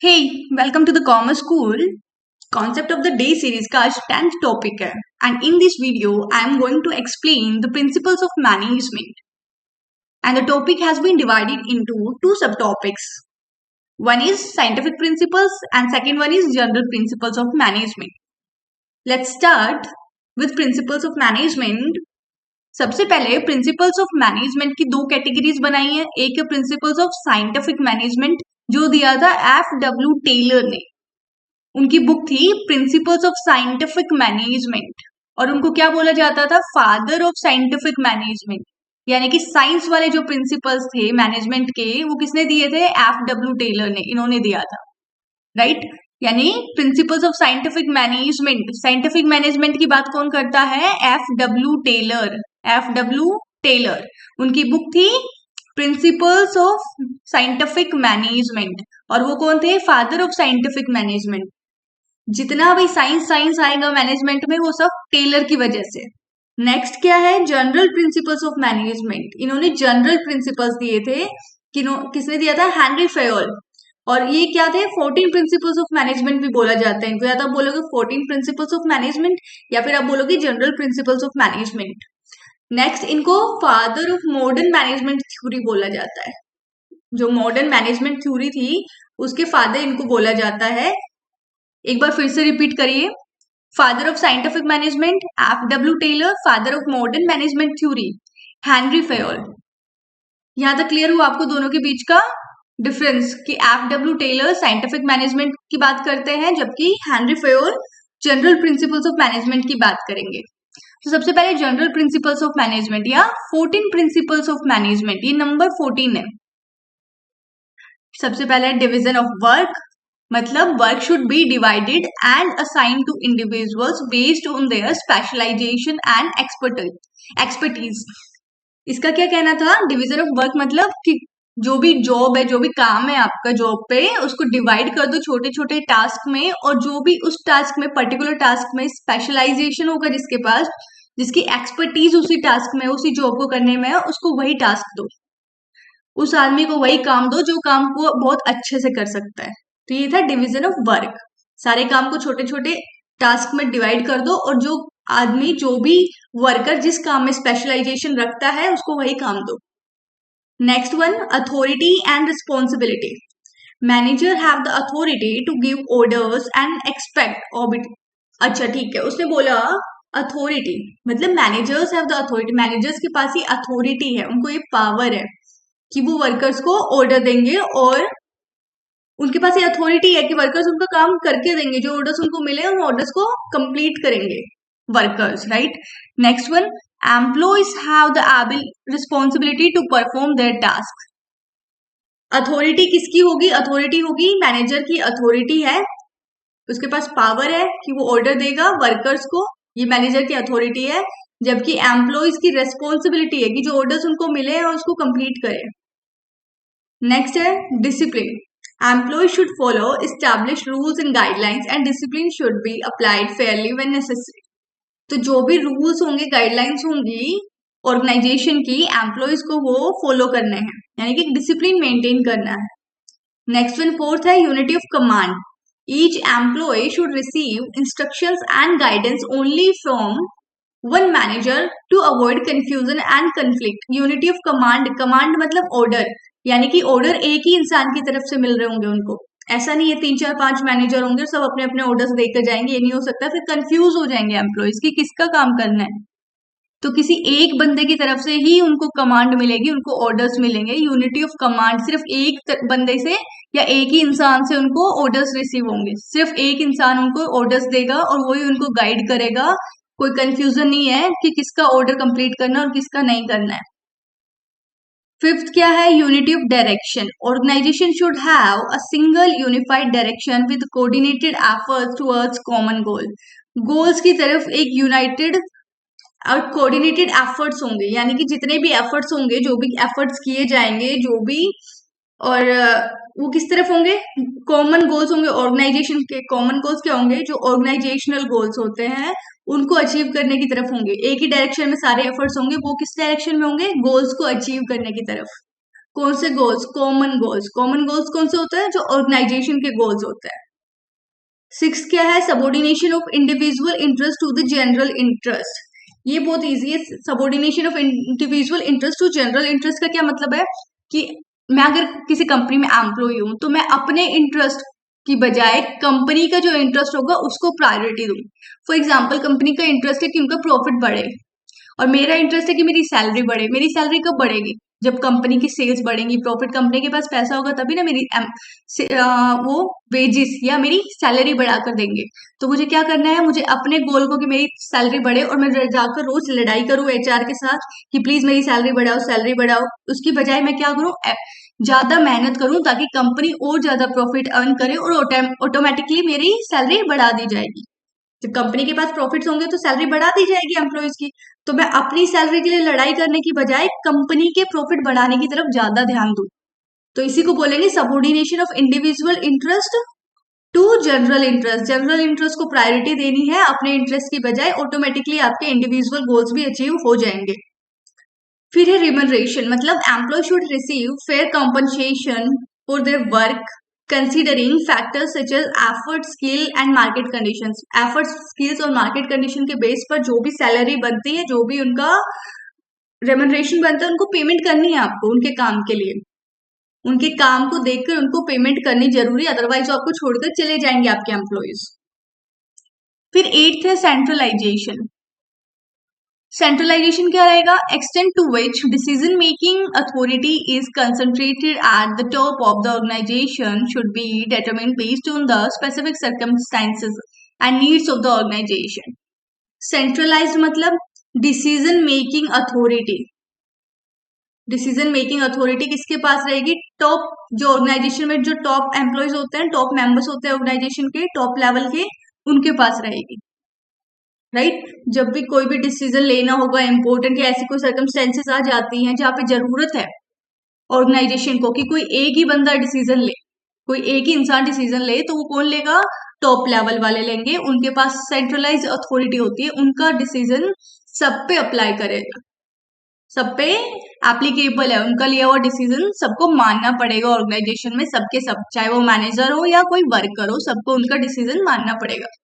Hey, welcome to the Commerce School. Concept of the day series का आज 10th topic है and in this video I am going to explain the principles of management and the topic has been divided into two subtopics. One is scientific principles and second one is general principles of management. Let's start with principles of management. सबसे पहले principles of management की दो categories बनाई है. एक है principles of scientific management जो दिया था F.W. टेलर ने. उनकी बुक थी प्रिंसिपल्स ऑफ साइंटिफिक मैनेजमेंट और उनको क्या बोला जाता था, फादर ऑफ साइंटिफिक मैनेजमेंट. यानी कि साइंस वाले जो प्रिंसिपल्स थे मैनेजमेंट के वो किसने दिए थे, F.W. टेलर ने. इन्होंने दिया था, राइट. यानी प्रिंसिपल्स ऑफ साइंटिफिक मैनेजमेंट की बात कौन करता है, F.W. टेलर. F.W. टेलर, उनकी बुक थी प्रिंसिपल्स ऑफ साइंटिफिक मैनेजमेंट और वो कौन थे, फादर ऑफ साइंटिफिक मैनेजमेंट. जितना भी साइंस आएगा मैनेजमेंट में वो सब टेलर की वजह से. नेक्स्ट क्या है, जनरल प्रिंसिपल्स ऑफ मैनेजमेंट. इन्होंने जनरल प्रिंसिपल्स दिए थे. किसने दिया था, हेनरी फेयोल. और ये क्या थे, 14 प्रिंसिपल्स ऑफ मैनेजमेंट भी बोला जाता है इनको. या तो आप बोलोगे 14 प्रिंसिपल्स ऑफ मैनेजमेंट या फिर आप बोलोगे general principles of management. Next, इनको father of modern management theory बोला जाता है. जो मॉडर्न मैनेजमेंट थ्योरी थी उसके फादर इनको बोला जाता है. एक बार फिर से रिपीट करिए, father of scientific management F.W. Taylor, father of modern management theory Henri Fayol. यहां तक क्लियर हुआ आपको दोनों के बीच का डिफरेंस कि F.W. टेलर साइंटिफिक मैनेजमेंट की बात करते हैं जबकि Henry Fayol general principles of management की बात करेंगे. तो सबसे पहले जनरल प्रिंसिपल्स ऑफ मैनेजमेंट या 14 प्रिंसिपल्स ऑफ मैनेजमेंट, ये नंबर 14 है. सबसे पहले डिवीजन ऑफ वर्क, मतलब work should be divided and assign to individuals based on their specialisation and expertise. इसका क्या कहना था, डिवीजन ऑफ वर्क मतलब कि जो भी जॉब है, जो भी काम है आपका जॉब पे, उसको डिवाइड कर दो छोटे छोटे टास्क में और जो भी उस टास्क में, पर्टिकुलर टास्क में स्पेशलाइजेशन होगा जिसके पास, जिसकी एक्सपर्टीज उसी टास्क में, उसी जॉब को करने में है, उसको वही टास्क दो. उस आदमी को वही काम दो जो काम को बहुत अच्छे से कर सकता है. तो ये था डिवीजन ऑफ वर्क. सारे काम को छोटे छोटे टास्क में डिवाइड कर दो और जो आदमी, जो भी वर्कर जिस काम में स्पेशलाइजेशन रखता है उसको वही काम दो. Next one, authority and responsibility. Manager have the authority to give orders and expect obit. अच्छा ठीक है, उसने बोला अथॉरिटी मतलब managers have the authority. Managers के पास ही अथॉरिटी है, उनको ये पावर है कि वो वर्कर्स को ऑर्डर देंगे और उनके पास ये अथॉरिटी है कि वर्कर्स उनका काम करके देंगे, जो ऑर्डर्स उनको मिले उन ऑर्डर्स को कंप्लीट करेंगे workers, right. Next one, employees have the responsibility to perform their task. Authority किसकी होगी, अथॉरिटी होगी मैनेजर की. अथॉरिटी है, उसके पास पावर है कि वो ऑर्डर देगा वर्कर्स को, ये मैनेजर की अथॉरिटी है. जबकि एम्प्लॉयज की रेस्पॉन्सिबिलिटी है कि जो ऑर्डर्स उनको मिले हैं उसको कंप्लीट करें. नेक्स्ट है discipline. Employ should follow established rules and guidelines and discipline should be applied fairly when necessary. तो जो भी रूल्स होंगे, गाइडलाइंस होंगी ऑर्गेनाइजेशन की, एम्प्लॉयज को वो फॉलो करने हैं, यानी कि डिसिप्लिन मेंटेन करना है. नेक्स्ट वन, फोर्थ है unity of command. Each employ should receive instructions and guidance only from one manager to avoid confusion and conflict. Unity of command, command मतलब ऑर्डर, यानी कि ऑर्डर एक ही इंसान की तरफ से मिल रहे होंगे उनको. ऐसा नहीं है 3 4 5 मैनेजर होंगे सब अपने अपने ऑर्डर्स देकर जाएंगे, ये नहीं हो सकता. फिर कंफ्यूज हो जाएंगे एम्प्लॉयज कि किसका काम करना है. तो किसी एक बंदे की तरफ से ही उनको कमांड मिलेगी, उनको ऑर्डर्स मिलेंगे. यूनिटी ऑफ कमांड, सिर्फ एक बंदे से या एक ही इंसान से उनको ऑर्डर्स रिसीव होंगे. सिर्फ एक इंसान उनको ऑर्डर्स देगा और वही उनको गाइड करेगा. कोई कंफ्यूजन नहीं है कि किसका ऑर्डर कंप्लीट करना और किसका नहीं करना है. फिफ्थ क्या है, unity of direction. Organisation should have a single unified direction with coordinated efforts towards common goal. Goals की तरफ एक यूनाइटेड और कोऑर्डिनेटेड एफर्ट्स होंगे, यानी कि जितने भी एफर्ट्स होंगे, जो भी एफर्ट्स किए जाएंगे, जो भी, और वो किस तरफ होंगे, कॉमन गोल्स होंगे. ऑर्गेनाइजेशन के कॉमन गोल्स क्या होंगे, जो ऑर्गेनाइजेशनल गोल्स होते हैं उनको अचीव करने की तरफ होंगे. एक ही डायरेक्शन में सारे एफर्ट्स होंगे, वो किस डायरेक्शन में होंगे, गोल्स को अचीव करने की तरफ. कौन से goals? Common goals. Common goals कौन से होते हैं? जो ऑर्गेनाइजेशन के गोल्स होते हैं। 6 क्या है? Subordination of individual interest to the general interest. ये बहुत इजी है। Subordination of individual interest to general interest का क्या मतलब है कि मैं अगर किसी कंपनी में एम्प्लॉय हूं तो मैं अपने इंटरेस्ट की बजाय कंपनी का जो इंटरेस्ट होगा उसको प्रायोरिटी दूं। फॉर एग्जाम्पल, कंपनी का इंटरेस्ट है कि उनका प्रॉफिट बढ़े और मेरा इंटरेस्ट है कि मेरी सैलरी बढ़े। मेरी सैलरी कब बढ़ेगी? जब कंपनी की सेल्स बढ़ेंगी, प्रॉफिट, कंपनी के पास पैसा होगा तभी ना मेरी वो वेजेस या मेरी सैलरी बढ़ा कर देंगे। तो मुझे क्या करना है? मुझे अपने गोल को कि मेरी सैलरी बढ़े और मैं जाकर रोज लड़ाई करूं एचआर के साथ कि प्लीज मेरी सैलरी बढ़ाओ, सैलरी बढ़ाओ। उसकी बजाय मैं क्या करूं? ज्यादा मेहनत करूं ताकि कंपनी और ज्यादा प्रॉफिट अर्न करे और ऑटोमेटिकली मेरी सैलरी बढ़ा दी जाएगी। जब कंपनी के पास प्रॉफिट्स होंगे तो सैलरी बढ़ा दी जाएगी एम्प्लॉयज की। तो मैं अपनी सैलरी के लिए लड़ाई करने की बजाय कंपनी के प्रॉफिट बढ़ाने की तरफ ज्यादा ध्यान दूं। तो इसी को बोलेंगे subordination of individual interest to general interest. General interest को प्रायोरिटी देनी है अपने इंटरेस्ट की बजाय, ऑटोमेटिकली आपके इंडिविजुअल गोल्स भी अचीव हो जाएंगे। फिर है रिमनरेशन, मतलब employee should receive fair compensation for their work considering factors such as effort, skill and market conditions. Effort, skills और मार्केट कंडीशन के बेस पर जो भी सैलरी बनती है, जो भी उनका रेमनरेशन बनता है, उनको पेमेंट करनी है आपको उनके काम के लिए। उनके काम को देखकर उनको पेमेंट करनी जरूरी, अदरवाइज वो आपको छोड़कर चले जाएंगे आपके एम्प्लॉयज। फिर 8th है सेंट्रलाइजेशन। सेंट्रलाइजेशन क्या रहेगा? Extent to which decision making authority is concentrated at the top of the organisation should be determined based on the specific circumstances and needs of the organisation. Centralised मतलब decision making authority. Decision making authority किसके पास रहेगी? Top, जो organisation में जो top employees होते हैं, top members होते हैं ऑर्गेनाइजेशन के, टॉप लेवल के, उनके पास रहेगी। राइट? जब भी कोई भी डिसीजन लेना होगा इंपॉर्टेंट या ऐसी कोई सर्कमस्टेंसेस आ जाती हैं जहां पे जरूरत है ऑर्गेनाइजेशन को कि कोई एक ही बंदा डिसीजन ले, कोई एक ही इंसान डिसीजन ले, तो वो कौन लेगा? टॉप लेवल वाले लेंगे। उनके पास सेंट्रलाइज अथॉरिटी होती है, उनका डिसीजन सब पे अप्लाई करेगा, सब पे एप्लीकेबल है। उनका लिया हुआ डिसीजन सबको मानना पड़ेगा ऑर्गेनाइजेशन में, सबके सब, चाहे वो मैनेजर हो या कोई वर्कर हो, सबको उनका डिसीजन मानना पड़ेगा।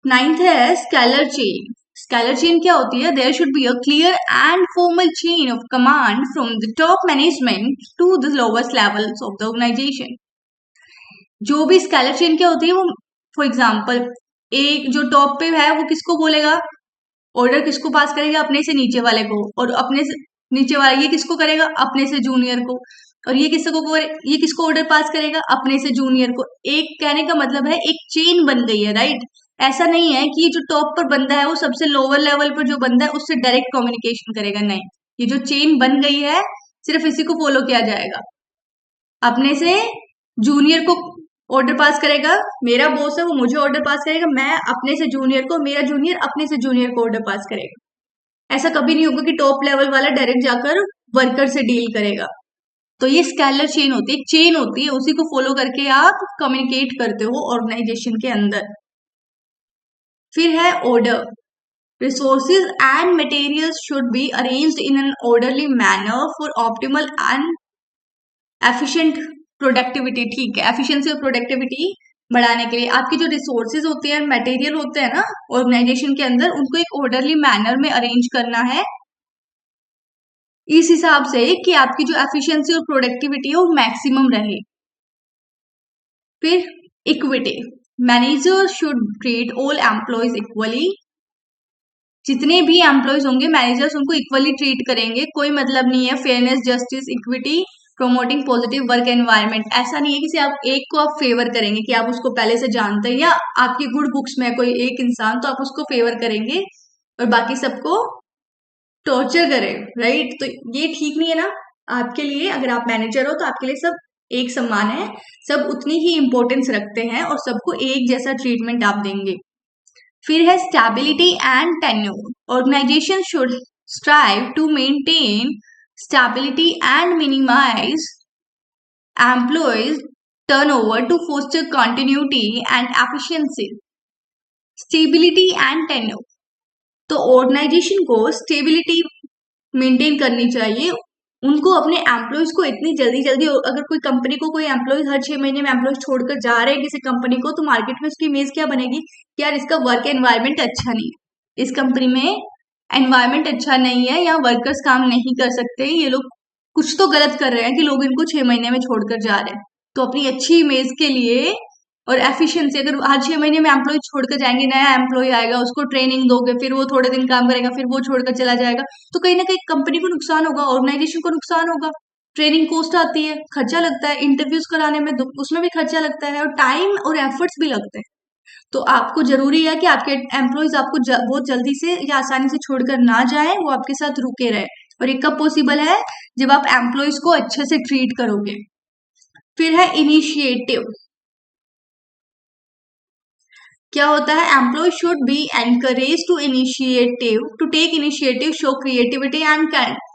9th है स्केलर चेन। स्केलर चेन क्या होती है? There should be a clear and formal chain of command from the top management to the lowest levels of the organization. जो भी स्केलर चेन क्या होती है वो, फॉर एग्जाम्पल, एक जो टॉप पे है वो किसको बोलेगा? ऑर्डर किसको पास करेगा? अपने से नीचे वाले को, और अपने से नीचे वाला ये किसको करेगा? अपने से जूनियर को। और ये किसको ऑर्डर पास करेगा? अपने से जूनियर को। एक कहने का मतलब है एक चेन बन गई है, राइट? ऐसा नहीं है कि जो टॉप पर बंदा है वो सबसे लोअर लेवल पर जो बंदा है उससे डायरेक्ट कम्युनिकेशन करेगा, नहीं। ये जो चेन बन गई है सिर्फ इसी को फॉलो किया जाएगा। अपने से जूनियर को ऑर्डर पास करेगा, मेरा बॉस है वो मुझे ऑर्डर पास करेगा, मैं अपने से जूनियर को, मेरा जूनियर अपने से जूनियर को ऑर्डर पास करेगा। ऐसा कभी नहीं होगा कि टॉप लेवल वाला डायरेक्ट जाकर वर्कर से डील करेगा। तो ये स्केलर चेन होती है, चेन होती है, उसी को फॉलो करके आप कम्युनिकेट करते हो ऑर्गेनाइजेशन के अंदर। फिर है order. Resources and materials should be arranged in an orderly manner for optimal and efficient productivity. ठीक है, एफिशिएंसी और प्रोडक्टिविटी बढ़ाने के लिए आपकी जो रिसोर्सेज होते हैं, मटेरियल होते हैं ना ऑर्गेनाइजेशन के अंदर, उनको एक ऑर्डरली मैनर में अरेंज करना है इस हिसाब से कि आपकी जो एफिशिएंसी और प्रोडक्टिविटी है वो मैक्सिमम रहे। फिर equity, manager should treat all employees equally. जितने भी एम्प्लॉयज होंगे मैनेजर्स उनको इक्वली ट्रीट करेंगे, कोई मतलब नहीं है। Fairness, justice, equity, promoting positive work environment. ऐसा नहीं है कि आप एक को आप फेवर करेंगे कि आप उसको पहले से जानते हैं या आपकी गुड बुक्स में कोई एक इंसान तो आप उसको फेवर करेंगे और बाकी सबको टॉर्चर करें, राइट? तो ये ठीक नहीं है ना आपके लिए। अगर आप मैनेजर हो तो आपके लिए सब एक समान है, सब उतनी ही इंपॉर्टेंस रखते हैं और सबको एक जैसा ट्रीटमेंट आप देंगे। फिर है stability and tenure. Organization should strive to maintain stability and minimize employees turnover to foster continuity and efficiency. Stability and tenure, तो ऑर्गेनाइजेशन को स्टेबिलिटी मेंटेन करनी चाहिए उनको अपने एम्प्लॉयज को इतनी जल्दी जल्दी, अगर कोई कंपनी को कोई एम्प्लॉयज हर 6 महीने में एम्प्लॉयज छोड़कर जा रहे हैं किसी कंपनी को, तो मार्केट में उसकी इमेज क्या बनेगी कि यार इसका वर्क एनवायरनमेंट अच्छा नहीं है, इस कंपनी में एनवायरनमेंट अच्छा नहीं है, यहाँ वर्कर्स काम नहीं कर सकते, ये लोग कुछ तो गलत कर रहे हैं कि लोग इनको 6 महीने में छोड़कर जा रहे हैं। तो अपनी अच्छी इमेज के लिए और एफिशिएंसी, अगर हर 6 महीने में एम्प्लॉय छोड़कर जाएंगे, नया एम्प्लॉय आएगा, उसको ट्रेनिंग दोगे, फिर वो थोड़े दिन काम करेगा, फिर वो छोड़कर चला जाएगा, तो कहीं ना कहीं कंपनी को नुकसान होगा, ऑर्गेनाइजेशन को नुकसान होगा। ट्रेनिंग कॉस्ट आती है, खर्चा लगता है, इंटरव्यूज कराने में उसमें भी खर्चा लगता है, और टाइम और एफर्ट्स भी लगते हैं। तो आपको जरूरी है कि आपके एम्प्लॉयज आपको बहुत जल्दी से या आसानी से छोड़कर ना जाए, वो आपके साथ रुके रहे। और ये कब पॉसिबल है? जब आप एम्प्लॉयज को अच्छे से ट्रीट करोगे। फिर है इनिशिएटिव। क्या होता है? Employee should be encourage to take initiative, show creativity and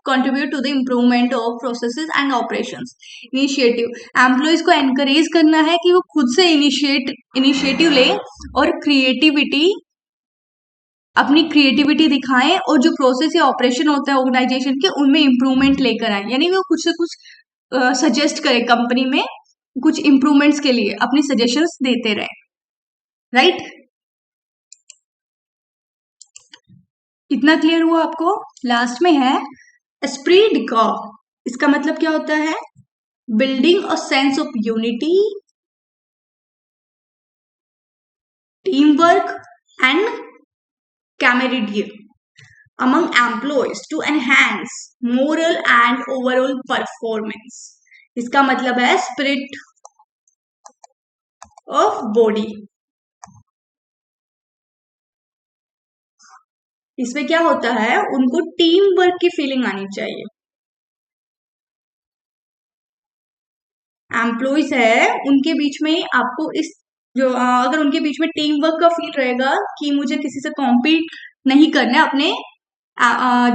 contribute to the improvement of processes and operations. Initiative, employees को एनकरेज करना है कि वो खुद से इनिशिएटिव ले और अपनी क्रिएटिविटी दिखाएं, और जो प्रोसेस या ऑपरेशन होता है ऑर्गेनाइजेशन के, उनमें इम्प्रूवमेंट लेकर आए, यानी वो कुछ से कुछ सजेस्ट करे, कंपनी में कुछ इम्प्रूवमेंट्स के लिए अपनी सजेशंस देते रहे। राइट? इतना क्लियर हुआ आपको? लास्ट में है एस्प्री डी कॉर्प। इसका मतलब क्या होता है? Building a sense of unity, team work and camaraderie among employees to enhance moral and overall performance। इसका मतलब है स्पिरिट ऑफ बॉडी। इसमें क्या होता है? उनको टीम वर्क की फीलिंग आनी चाहिए। एम्प्लॉयज है, उनके बीच में आपको इस जो अगर उनके बीच में टीम वर्क का फील रहेगा कि मुझे किसी से कॉम्पीट नहीं करना है, अपने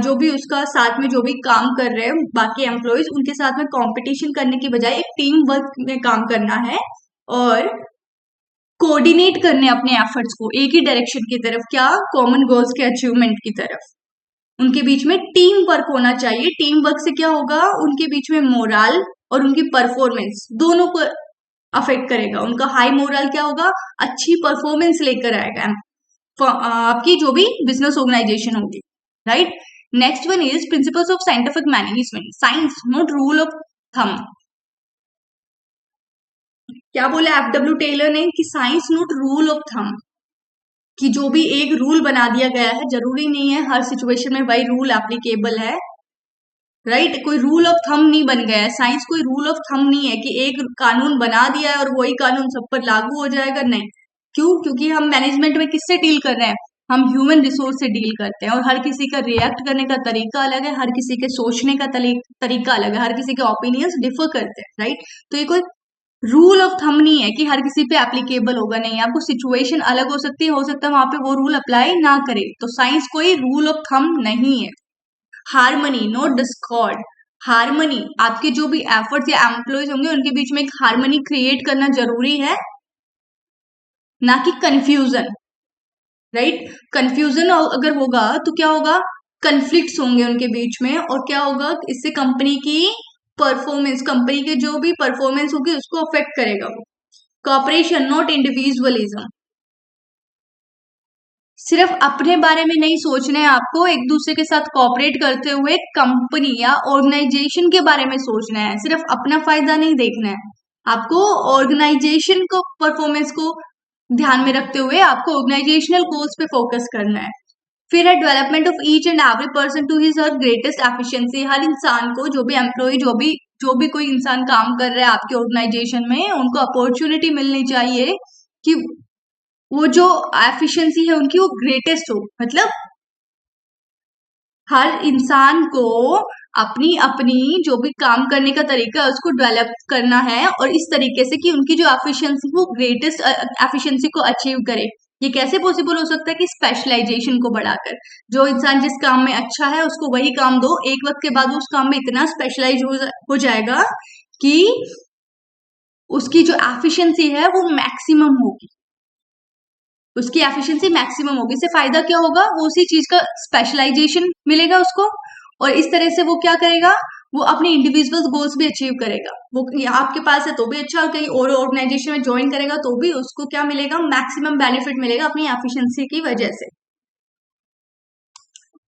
जो भी उसका साथ में जो भी काम कर रहे हैं बाकी एम्प्लॉयज, उनके साथ में कंपटीशन करने की बजाय एक टीम वर्क में काम करना है, और कोऑर्डिनेट करने अपने एफर्ट्स को एक ही डायरेक्शन की तरफ, क्या? कॉमन गोल्स के अचीवमेंट की तरफ। उनके बीच में टीम वर्क होना चाहिए। टीम वर्क से क्या होगा? उनके बीच में मोरल और उनकी परफॉर्मेंस दोनों को अफेक्ट करेगा। उनका हाई मोरल क्या होगा? अच्छी परफॉर्मेंस लेकर आएगा आपकी जो भी बिजनेस ऑर्गेनाइजेशन होगी। Right? Next one is principles of scientific management. Science not rule of thumb. क्या बोला एफडब्ल्यू टेलर ने? कि science not rule of thumb, कि जो भी एक रूल बना दिया गया है, जरूरी नहीं है हर सिचुएशन में वही रूल एप्लीकेबल है। राइट? कोई रूल ऑफ थंब नहीं बन गया है। साइंस कोई रूल ऑफ थंब नहीं है कि एक कानून बना दिया है और वही कानून सब पर लागू हो जाएगा। नहीं। क्यों? क्योंकि हम मैनेजमेंट में किससे डील कर रहे हैं? हम ह्यूमन रिसोर्स से डील करते हैं, और हर किसी का रिएक्ट करने का तरीका अलग है, हर किसी के सोचने का तरीका अलग है, हर किसी के ओपिनियंस डिफर करते हैं। राइट? तो ये कोई रूल ऑफ थंब नहीं है कि हर किसी पे एप्लीकेबल होगा। नहीं, आपको सिचुएशन अलग हो सकता है वहां पे वो रूल अप्लाई ना करे। तो साइंस कोई रूल ऑफ थंब नहीं है। Harmony not Discord. हार्मनी, आपके जो भी एफर्ट्स या एम्प्लॉयज होंगे उनके बीच में एक हार्मनी क्रिएट करना जरूरी है, ना कि कंफ्यूजन। राइट? कंफ्यूजन अगर होगा तो क्या होगा? कन्फ्लिक्ट्स होंगे उनके बीच में, और क्या होगा? इससे कंपनी की परफॉर्मेंस, कंपनी के जो भी परफॉर्मेंस होगी उसको अफेक्ट करेगा वो। Cooperation not individualism. सिर्फ अपने बारे में नहीं सोचना है आपको, एक दूसरे के साथ कॉपरेट करते हुए कंपनी या ऑर्गेनाइजेशन के बारे में सोचना है। सिर्फ अपना फायदा नहीं देखना है, आपको ऑर्गेनाइजेशन को परफॉर्मेंस को ध्यान में रखते हुए आपको ऑर्गेनाइजेशनल गोल्स पे फोकस करना है। फिर है development of each and every person to his her greatest efficiency. हर इंसान को, जो भी एम्प्लॉय, जो भी कोई इंसान काम कर रहा है आपके ऑर्गेनाइजेशन में, उनको अपॉर्चुनिटी मिलनी चाहिए कि वो जो एफिशिएंसी है उनकी वो ग्रेटेस्ट हो। मतलब हर इंसान को अपनी अपनी जो भी काम करने का तरीका है उसको डेवलप करना है, और इस तरीके से कि उनकी जो एफिशिएंसी वो ग्रेटेस्ट एफिशिएंसी को अचीव करे। ये कैसे पॉसिबल हो सकता है? कि स्पेशलाइजेशन को बढ़ाकर। जो इंसान जिस काम में अच्छा है उसको वही काम दो, एक वक्त के बाद उस काम में इतना स्पेशलाइज हो जाएगा कि उसकी जो एफिशिएंसी है वो मैक्सिमम होगी, उसकी एफिशिएंसी मैक्सिमम होगी। इससे फायदा क्या होगा? वो उसी चीज का स्पेशलाइजेशन मिलेगा उसको, और इस तरह से वो क्या करेगा? वो अपने इंडिविजुअल गोल्स भी अचीव करेगा। वो आपके पास है तो भी अच्छा, और कहीं और ऑर्गेनाइजेशन में ज्वाइन करेगा तो भी उसको क्या मिलेगा, मैक्सिमम बेनिफिट मिलेगा अपनी एफिशिएंसी की वजह से।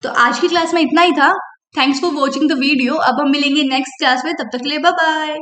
तो आज की क्लास में इतना ही था। Thanks for watching the video. अब हम मिलेंगे नेक्स्ट क्लास में, तब तक के लिए बाय बाय।